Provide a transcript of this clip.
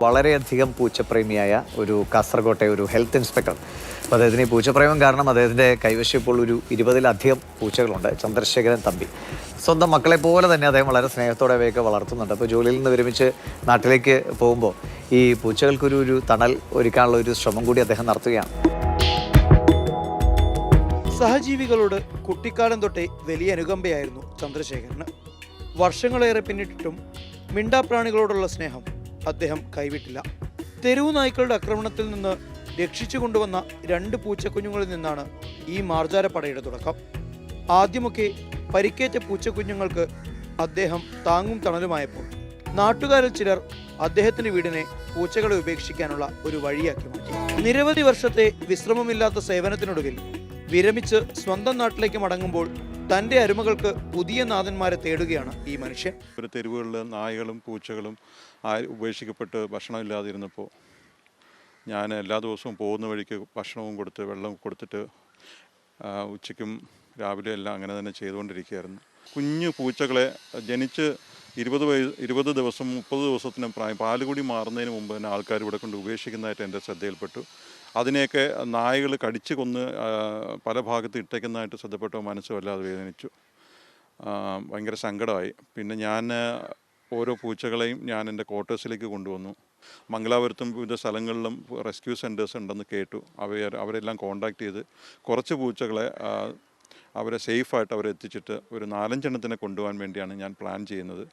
വളരെയധികം പൂച്ചപ്രേമിയായ ഒരു കാസർഗോട്ടെ ഒരു ഹെൽത്ത് ഇൻസ്പെക്ടർ. അപ്പോൾ അദ്ദേഹത്തിന് ഈ പൂച്ചപ്രേമം കാരണം അദ്ദേഹത്തിൻ്റെ കൈവശം ഇപ്പോൾ ഒരു 20-ലധികം പൂച്ചകളുണ്ട്. ചന്ദ്രശേഖരൻ തമ്പി സ്വന്തം മക്കളെ പോലെ തന്നെ അദ്ദേഹം വളരെ സ്നേഹത്തോടെ അവയൊക്കെ വളർത്തുന്നുണ്ട്. അപ്പോൾ ജോലിയിൽ നിന്ന് വിരമിച്ച് നാട്ടിലേക്ക് പോകുമ്പോൾ ഈ പൂച്ചകൾക്കൊരു തണൽ ഒരുക്കാനുള്ള ഒരു ശ്രമം കൂടി അദ്ദേഹം നടത്തുകയാണ്. സഹജീവികളോട് കുട്ടിക്കാലം തൊട്ടേ വലിയ അനുകമ്പയായിരുന്നു ചന്ദ്രശേഖരന്. വർഷങ്ങളേറെ പിന്നിട്ടിട്ടും മിണ്ടാപ്രാണികളോടുള്ള സ്നേഹം അദ്ദേഹം കൈവിട്ടില്ല. തെരുവു നായ്ക്കളുടെ ആക്രമണത്തിൽ നിന്ന് രക്ഷിച്ചു കൊണ്ടുവന്ന 2 പൂച്ചക്കുഞ്ഞുങ്ങളിൽ നിന്നാണ് ഈ മാർജാരപ്പടയുടെ തുടക്കം. ആദ്യമൊക്കെ പരിക്കേറ്റ പൂച്ചക്കുഞ്ഞുങ്ങൾക്ക് അദ്ദേഹം താങ്ങും തണലുമായപ്പോൾ നാട്ടുകാരിൽ ചിലർ അദ്ദേഹത്തിന്റെ വീടിനെ പൂച്ചകളെ ഉപേക്ഷിക്കാനുള്ള ഒരു വഴിയാക്കി മാറ്റി. നിരവധി വർഷത്തെ വിശ്രമമില്ലാത്ത സേവനത്തിനൊടുവിൽ വിരമിച്ച് സ്വന്തം നാട്ടിലേക്ക് മടങ്ങുമ്പോൾ തൻ്റെ അരുമകൾക്ക് പുതിയ നാഥന്മാരെ തേടുകയാണ് ഈ മനുഷ്യൻ. ഒരു തെരുവുകളിൽ നായകളും പൂച്ചകളും ഉപേക്ഷിക്കപ്പെട്ട് ഭക്ഷണമില്ലാതിരുന്നപ്പോൾ ഞാൻ എല്ലാ ദിവസവും പോകുന്ന വഴിക്ക് ഭക്ഷണവും കൊടുത്ത് വെള്ളം കൊടുത്തിട്ട് ഉച്ചയ്ക്കും രാവിലെ എല്ലാം അങ്ങനെ തന്നെ ചെയ്തുകൊണ്ടിരിക്കുകയായിരുന്നു. കുഞ്ഞു പൂച്ചകളെ ജനിച്ച് 20 ദിവസം 30 ദിവസത്തിന് പ്രായം പാലുകൂടി മാറുന്നതിന് മുമ്പ് തന്നെ ആൾക്കാർ ഇവിടെ കൊണ്ട് ഉപേക്ഷിക്കുന്നതായിട്ട് എൻ്റെ ശ്രദ്ധയിൽപ്പെട്ടു. അതിനെയൊക്കെ നായകൾ കടിച്ചു കൊന്ന് പല ഭാഗത്ത് ഇട്ടേക്കുന്നതായിട്ട് ശ്രദ്ധപ്പെട്ട മനസ്സ് വല്ലാതെ വേദനിച്ചു. ഭയങ്കര സങ്കടമായി. പിന്നെ ഞാൻ ഓരോ പൂച്ചകളെയും ഞാൻ എൻ്റെ ക്വാർട്ടേഴ്സിലേക്ക് കൊണ്ടുവന്നു. മംഗലാപുരത്തും വിവിധ സ്ഥലങ്ങളിലും റെസ്ക്യൂ സെൻറ്റേഴ്സ് ഉണ്ടെന്ന് കേട്ടു. അവരെല്ലാം കോൺടാക്ട് ചെയ്ത് കുറച്ച് പൂച്ചകളെ അവരെ സേഫായിട്ട് അവരെ എത്തിച്ചിട്ട് ഒരു 4-5 എണ്ണത്തിനെ കൊണ്ടുപോകാൻ വേണ്ടിയാണ് ഞാൻ പ്ലാൻ ചെയ്യുന്നത്.